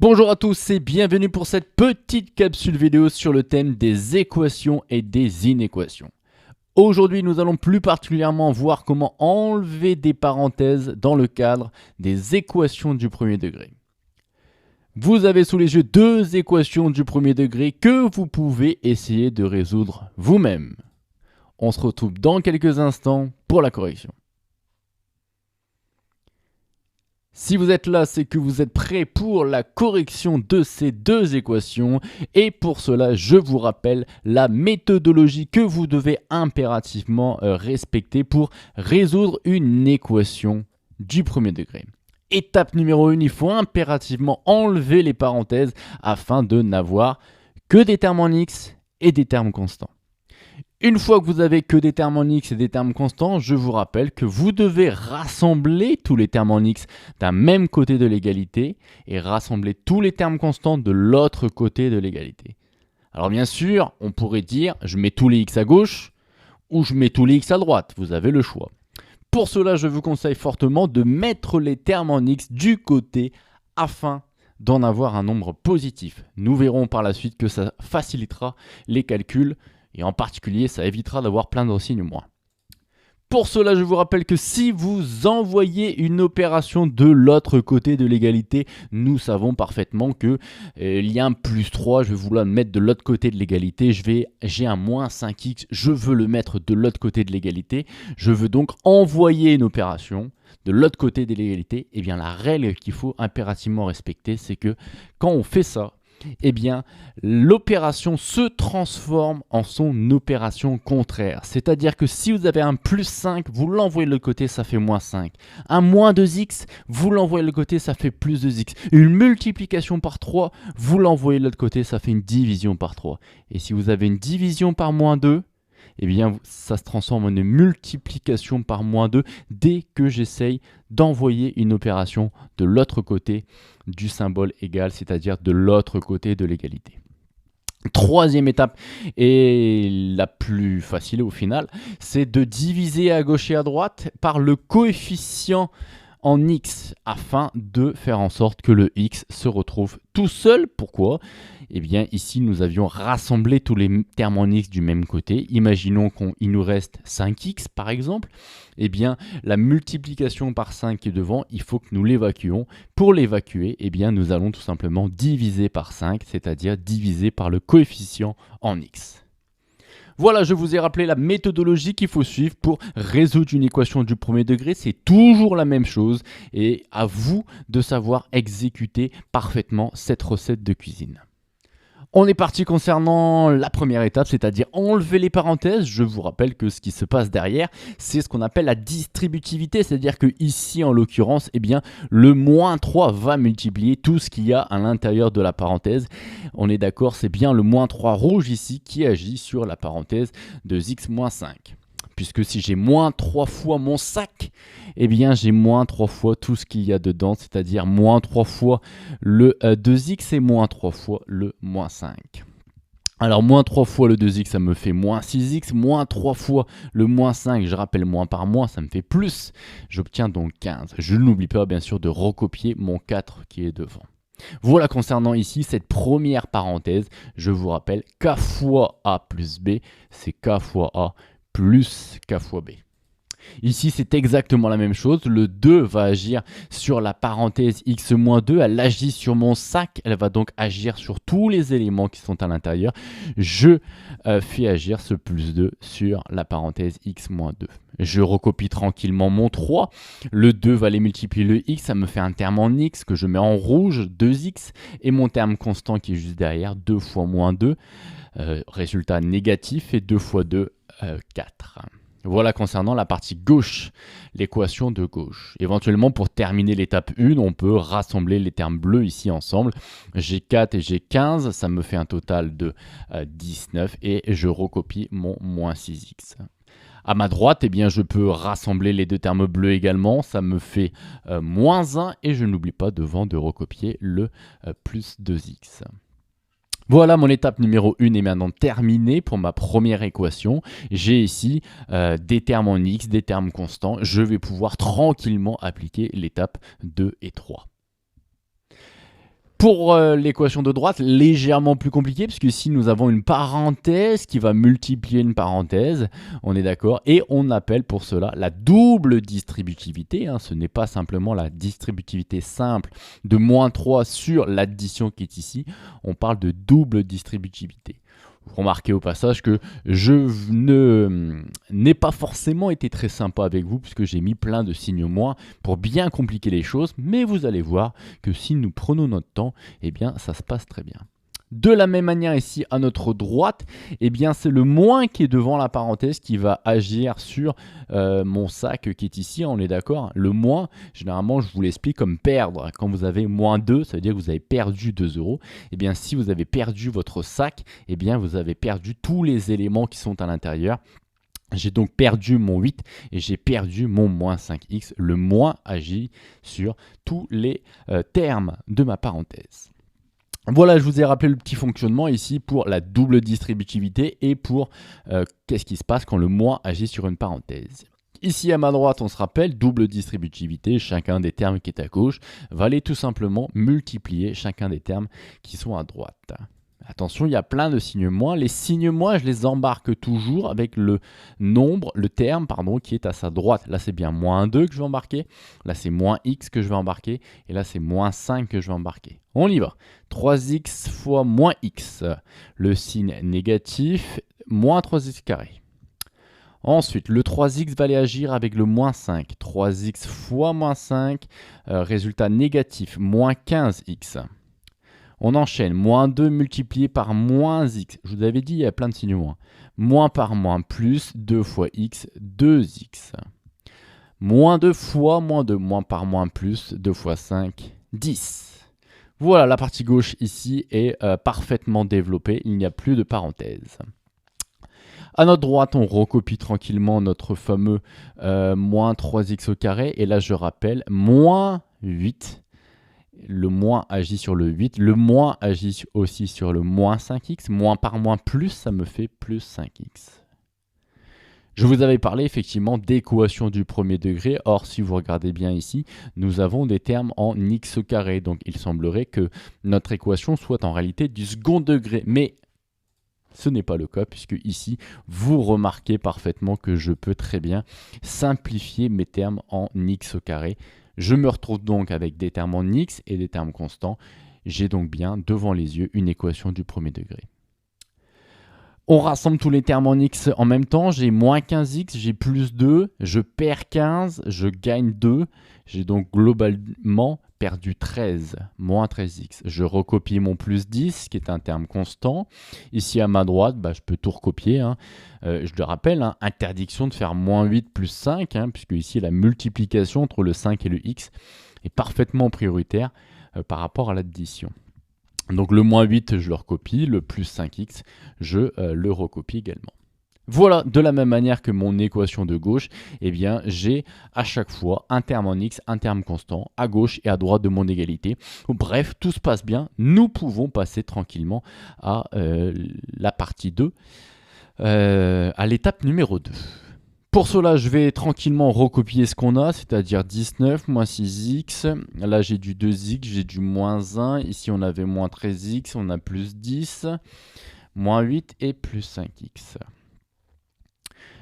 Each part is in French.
Bonjour à tous et bienvenue pour cette petite capsule vidéo sur le thème des équations et des inéquations. Aujourd'hui, nous allons plus particulièrement voir comment enlever des parenthèses dans le cadre des équations du premier degré. Vous avez sous les yeux deux équations du premier degré que vous pouvez essayer de résoudre vous-même. On se retrouve dans quelques instants pour la correction. Si vous êtes là, c'est que vous êtes prêts pour la correction de ces deux équations. Et pour cela, je vous rappelle la méthodologie que vous devez impérativement respecter pour résoudre une équation du premier degré. Étape numéro 1, il faut impérativement enlever les parenthèses afin de n'avoir que des termes en x et des termes constants. Une fois que vous avez que des termes en x et des termes constants, je vous rappelle que vous devez rassembler tous les termes en x d'un même côté de l'égalité et rassembler tous les termes constants de l'autre côté de l'égalité. Alors bien sûr, on pourrait dire je mets tous les x à gauche ou je mets tous les x à droite, vous avez le choix. Pour cela, je vous conseille fortement de mettre les termes en x du côté afin d'en avoir un nombre positif. Nous verrons par la suite que ça facilitera les calculs. Et en particulier, ça évitera d'avoir plein de signes moins. Pour cela, je vous rappelle que si vous envoyez une opération de l'autre côté de l'égalité, nous savons parfaitement qu'il y a un plus 3, je vais vouloir le mettre de l'autre côté de l'égalité, j'ai un moins 5x, je veux le mettre de l'autre côté de l'égalité, je veux donc envoyer une opération de l'autre côté de l'égalité. Et bien la règle qu'il faut impérativement respecter, c'est que quand on fait ça, eh bien, l'opération se transforme en son opération contraire. C'est-à-dire que si vous avez un plus 5, vous l'envoyez de l'autre côté, ça fait moins 5. Un moins 2x, vous l'envoyez de l'autre côté, ça fait plus 2x. Une multiplication par 3, vous l'envoyez de l'autre côté, ça fait une division par 3. Et si vous avez une division par moins 2, eh bien, ça se transforme en une multiplication par moins 2 dès que j'essaye d'envoyer une opération de l'autre côté du symbole égal, c'est-à-dire de l'autre côté de l'égalité. Troisième étape, et la plus facile au final, c'est de diviser à gauche et à droite par le coefficient en x afin de faire en sorte que le x se retrouve tout seul. Pourquoi ? Eh bien ici nous avions rassemblé tous les termes en x du même côté. Imaginons qu'il nous reste 5x par exemple. Eh bien la multiplication par 5 qui est devant, il faut que nous l'évacuions. Pour l'évacuer, eh bien nous allons tout simplement diviser par 5, c'est-à-dire diviser par le coefficient en x. Voilà, je vous ai rappelé la méthodologie qu'il faut suivre pour résoudre une équation du premier degré. C'est toujours la même chose et à vous de savoir exécuter parfaitement cette recette de cuisine. On est parti concernant la première étape, c'est-à-dire enlever les parenthèses. Je vous rappelle que ce qui se passe derrière, c'est ce qu'on appelle la distributivité, c'est-à-dire que ici, en l'occurrence, eh bien, le moins 3 va multiplier tout ce qu'il y a à l'intérieur de la parenthèse. On est d'accord, c'est bien le moins 3 rouge ici qui agit sur la parenthèse de x moins 5. Puisque si j'ai moins 3 fois mon sac, eh bien j'ai moins 3 fois tout ce qu'il y a dedans, c'est-à-dire moins 3 fois le 2x et moins 3 fois le moins 5. Alors moins 3 fois le 2x, ça me fait moins 6x, moins 3 fois le moins 5, je rappelle moins par moins, ça me fait plus. J'obtiens donc 15. Je n'oublie pas bien sûr de recopier mon 4 qui est devant. Voilà concernant ici cette première parenthèse, je vous rappelle k fois a plus b, c'est k fois a plus k fois b. Ici, c'est exactement la même chose. Le 2 va agir sur la parenthèse x-2. Elle agit sur mon sac. Elle va donc agir sur tous les éléments qui sont à l'intérieur. Je fais agir ce plus 2 sur la parenthèse x-2. Je recopie tranquillement mon 3. Le 2 va aller multiplier le x. Ça me fait un terme en x que je mets en rouge, 2x. Et mon terme constant qui est juste derrière, 2 fois moins 2. Résultat négatif et 2 fois 2, 4. Voilà concernant la partie gauche, l'équation de gauche. Éventuellement, pour terminer l'étape 1, on peut rassembler les termes bleus ici ensemble. J'ai 4 et j'ai 15, ça me fait un total de 19 et je recopie mon moins 6x. À ma droite, eh bien, je peux rassembler les deux termes bleus également, ça me fait moins 1 et je n'oublie pas devant de recopier le plus 2x. Voilà, mon étape numéro 1 est maintenant terminée pour ma première équation. J'ai ici des termes en x, des termes constants. Je vais pouvoir tranquillement appliquer l'étape 2 et 3. Pour l'équation de droite, légèrement plus compliqué, puisque ici nous avons une parenthèse qui va multiplier une parenthèse, on est d'accord, et on appelle pour cela la double distributivité, hein. Ce n'est pas simplement la distributivité simple de moins 3 sur l'addition qui est ici, on parle de double distributivité. Remarquez au passage que je n'ai pas forcément été très sympa avec vous puisque j'ai mis plein de signes moins pour bien compliquer les choses, mais vous allez voir que si nous prenons notre temps, eh bien ça se passe très bien. De la même manière ici à notre droite, eh bien c'est le moins qui est devant la parenthèse qui va agir sur mon sac qui est ici, on est d'accord. Le moins, généralement je vous l'explique comme perdre. Quand vous avez moins 2, ça veut dire que vous avez perdu 2 €. Eh bien si vous avez perdu votre sac, eh bien vous avez perdu tous les éléments qui sont à l'intérieur. J'ai donc perdu mon 8 et j'ai perdu mon moins 5x. Le moins agit sur tous les termes de ma parenthèse. Voilà, je vous ai rappelé le petit fonctionnement ici pour la double distributivité et pour qu'est-ce qui se passe quand le moins agit sur une parenthèse. Ici à ma droite, on se rappelle, double distributivité, chacun des termes qui est à gauche va aller tout simplement multiplier chacun des termes qui sont à droite. Attention, il y a plein de signes moins. Les signes moins, je les embarque toujours avec le nombre, le terme, pardon, qui est à sa droite. Là, c'est bien moins 2 que je vais embarquer. Là, c'est moins x que je vais embarquer. Et là, c'est moins 5 que je vais embarquer. On y va. 3x fois moins x. Le signe négatif, moins 3x carré. Ensuite, le 3x va aller agir avec le moins 5. 3x fois moins 5, résultat négatif, moins 15x. On enchaîne, moins 2 multiplié par moins x. Je vous avais dit, il y a plein de signes moins. Moins par moins plus, 2 fois x, 2x. Moins 2 fois moins 2, moins par moins plus, 2 fois 5, 10. Voilà, la partie gauche ici est parfaitement développée, il n'y a plus de parenthèse. À notre droite, on recopie tranquillement notre fameux moins 3x au carré. Et là, je rappelle, moins 8. Le moins agit sur le 8. Le moins agit aussi sur le moins 5x. Moins par moins plus, ça me fait plus 5x. Je vous avais parlé effectivement d'équation du premier degré. Or, si vous regardez bien ici, nous avons des termes en x au carré. Donc, il semblerait que notre équation soit en réalité du second degré. Mais ce n'est pas le cas puisque ici, vous remarquez parfaitement que je peux très bien simplifier mes termes en x au carré. Je me retrouve donc avec des termes en x et des termes constants. J'ai donc bien devant les yeux une équation du premier degré. On rassemble tous les termes en x en même temps. J'ai moins 15x, j'ai plus 2, je perds 15, je gagne 2. J'ai donc globalement perdu 13, moins 13x. Je recopie mon plus 10, qui est un terme constant. Ici à ma droite, je peux tout recopier. Je le rappelle, interdiction de faire moins 8 plus 5, puisque ici la multiplication entre le 5 et le x est parfaitement prioritaire par rapport à l'addition. Donc le moins 8, je le recopie, le plus 5x, je le recopie également. Voilà, de la même manière que mon équation de gauche, eh bien j'ai à chaque fois un terme en x, un terme constant, à gauche et à droite de mon égalité. Bref, tout se passe bien, nous pouvons passer tranquillement à la partie 2, à l'étape numéro 2. Pour cela, je vais tranquillement recopier ce qu'on a, c'est-à-dire 19 moins 6x. Là, j'ai du 2x, j'ai du moins 1. Ici, on avait moins 13x, on a plus 10, moins 8 et plus 5x.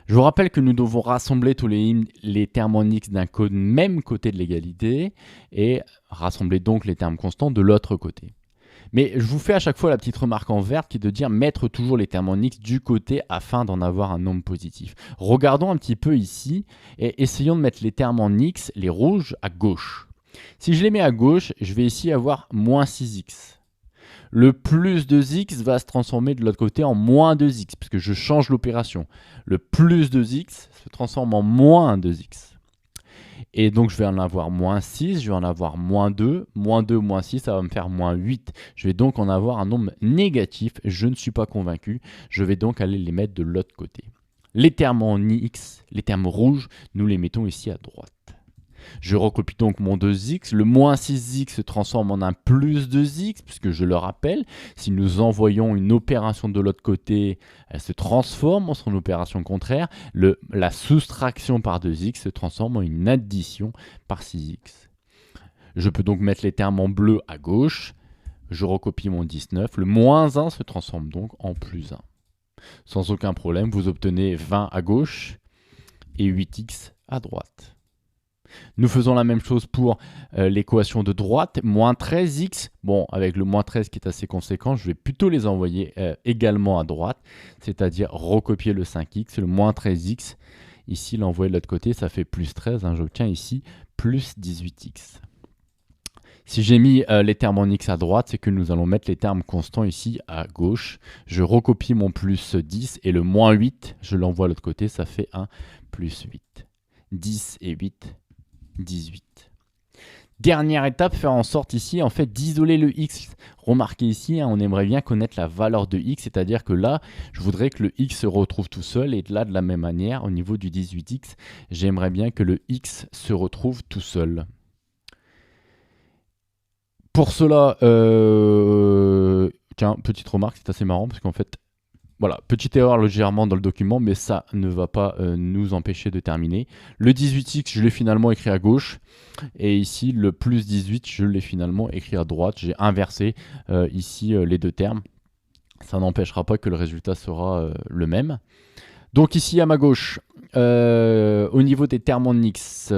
Je vous rappelle que nous devons rassembler tous les termes en x d'un même côté de l'égalité et rassembler donc les termes constants de l'autre côté. Mais je vous fais à chaque fois la petite remarque en vert qui est de dire mettre toujours les termes en x du côté afin d'en avoir un nombre positif. Regardons un petit peu ici et essayons de mettre les termes en x, les rouges, à gauche. Si je les mets à gauche, je vais ici avoir moins 6x. Le plus 2x va se transformer de l'autre côté en moins 2x, puisque je change l'opération. Le plus 2x se transforme en moins 2x. Et donc, je vais en avoir moins 6, je vais en avoir moins 2, moins 6, ça va me faire moins 8. Je vais donc en avoir un nombre négatif, je ne suis pas convaincu. Je vais donc aller les mettre de l'autre côté. Les termes en x, les termes rouges, nous les mettons ici à droite. Je recopie donc mon 2x, le moins 6x se transforme en un plus 2x, puisque je le rappelle, si nous envoyons une opération de l'autre côté, elle se transforme en son opération contraire. La soustraction par 2x se transforme en une addition par 6x. Je peux donc mettre les termes en bleu à gauche. je recopie mon 19. Le moins 1 se transforme donc en plus 1. Sans aucun problème, vous obtenez 20 à gauche et 8x à droite. Nous faisons la même chose pour l'équation de droite, moins 13x. Bon, avec le moins 13 qui est assez conséquent, je vais plutôt les envoyer également à droite, c'est-à-dire recopier le 5x, le moins 13x. Ici, l'envoyer de l'autre côté, ça fait plus 13. Hein, j'obtiens ici plus 18x. Si j'ai mis les termes en x à droite, c'est que nous allons mettre les termes constants ici à gauche. Je recopie mon plus 10 et le moins 8, je l'envoie de l'autre côté, ça fait un plus 8. 10 et 8, 18. Dernière étape, faire en sorte ici en fait d'isoler le x. Remarquez ici, hein, on aimerait bien connaître la valeur de x, c'est-à-dire que là, je voudrais que le x se retrouve tout seul et là, de la même manière, au niveau du 18x, j'aimerais bien que le x se retrouve tout seul. Pour cela, tiens, petite remarque, c'est assez marrant parce qu'en fait, voilà, petite erreur légèrement dans le document, mais ça ne va pas nous empêcher de terminer. Le 18x, je l'ai finalement écrit à gauche. Et ici, le plus 18, je l'ai finalement écrit à droite. J'ai inversé ici les deux termes. Ça n'empêchera pas que le résultat sera le même. Donc ici, à ma gauche, au niveau des termes en x,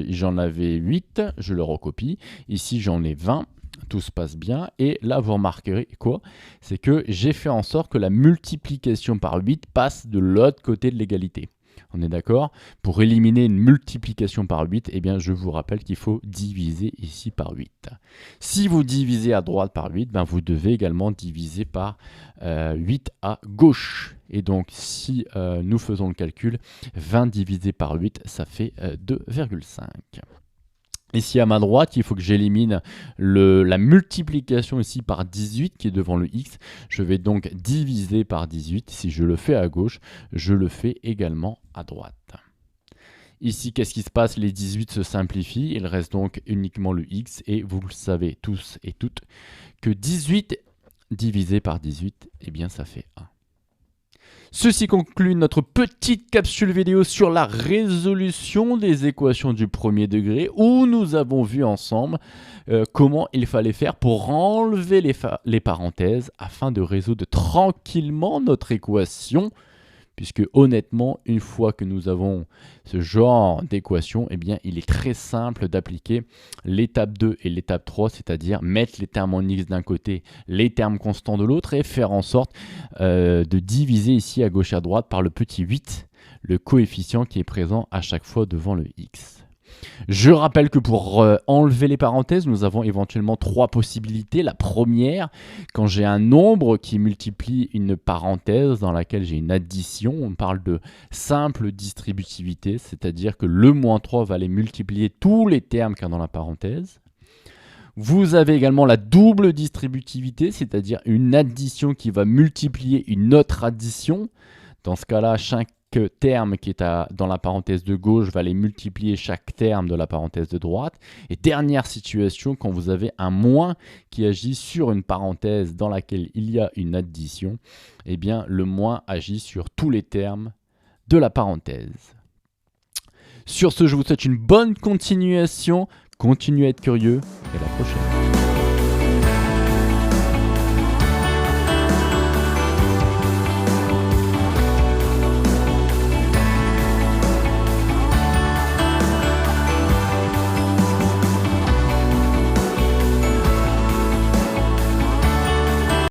j'en avais 8, je le recopie. Ici, j'en ai 20. Tout se passe bien. Et là, vous remarquerez quoi? C'est que j'ai fait en sorte que la multiplication par 8 passe de l'autre côté de l'égalité. On est d'accord? Pour éliminer une multiplication par 8, eh bien, je vous rappelle qu'il faut diviser ici par 8. Si vous divisez à droite par 8, ben, vous devez également diviser par 8 à gauche. Et donc, si nous faisons le calcul, 20 divisé par 8, ça fait 2,5. Ici à ma droite, il faut que j'élimine la multiplication ici par 18 qui est devant le x. Je vais donc diviser par 18. Si je le fais à gauche, je le fais également à droite. Ici, qu'est-ce qui se passe? Les 18 se simplifient. Il reste donc uniquement le x. Et vous le savez tous et toutes que 18 divisé par 18, eh bien ça fait 1. Ceci conclut notre petite capsule vidéo sur la résolution des équations du premier degré où nous avons vu ensemble comment il fallait faire pour enlever les parenthèses afin de résoudre tranquillement notre équation. Puisque honnêtement, une fois que nous avons ce genre d'équation, eh bien, il est très simple d'appliquer l'étape 2 et l'étape 3, c'est-à-dire mettre les termes en x d'un côté, les termes constants de l'autre, et faire en sorte de diviser ici à gauche et à droite par le petit 8, le coefficient qui est présent à chaque fois devant le x. Je rappelle que pour enlever les parenthèses, nous avons éventuellement 3 possibilités. La première, quand j'ai un nombre qui multiplie une parenthèse dans laquelle j'ai une addition, on parle de simple distributivité, c'est-à-dire que le moins 3 va aller multiplier tous les termes qu'il y a dans la parenthèse. Vous avez également la double distributivité, c'est-à-dire une addition qui va multiplier une autre addition. Dans ce cas-là, chaque terme qui est dans la parenthèse de gauche va aller multiplier chaque terme de la parenthèse de droite. Et dernière situation, quand vous avez un moins qui agit sur une parenthèse dans laquelle il y a une addition, eh bien le moins agit sur tous les termes de la parenthèse. Sur ce, je vous souhaite une bonne continuation. Continuez à être curieux et à la prochaine.